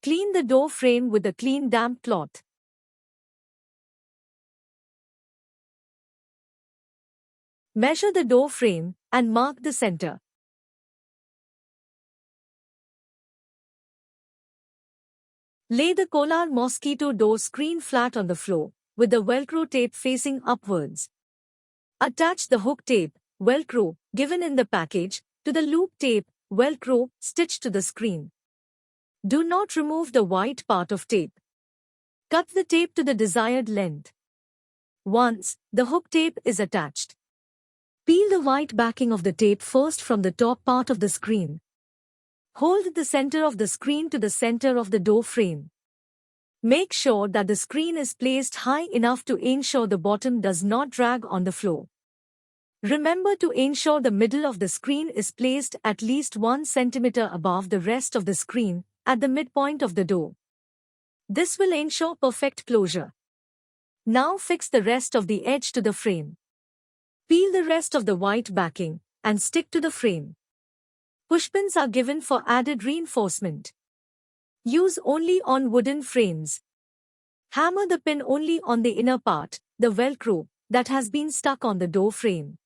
Clean the door frame with a clean damp cloth. Measure the door frame and mark the center. Lay the Kolar mosquito door screen flat on the floor, with the Velcro tape facing upwards. Attach the hook tape, Velcro, given in the package, to the loop tape, Velcro, stitched to the screen. Do not remove the white part of tape. Cut the tape to the desired length. Once the hook tape is attached, peel the white backing of the tape first from the top part of the screen. Hold the center of the screen to the center of the door frame. Make sure that the screen is placed high enough to ensure the bottom does not drag on the floor. Remember to ensure the middle of the screen is placed at least 1 centimeter above the rest of the screen, at the midpoint of the door. This will ensure perfect closure. Now fix the rest of the edge to the frame. Peel the rest of the white backing and stick to the frame. Pushpins are given for added reinforcement. Use only on wooden frames. Hammer the pin only on the inner part, the Velcro, that has been stuck on the door frame.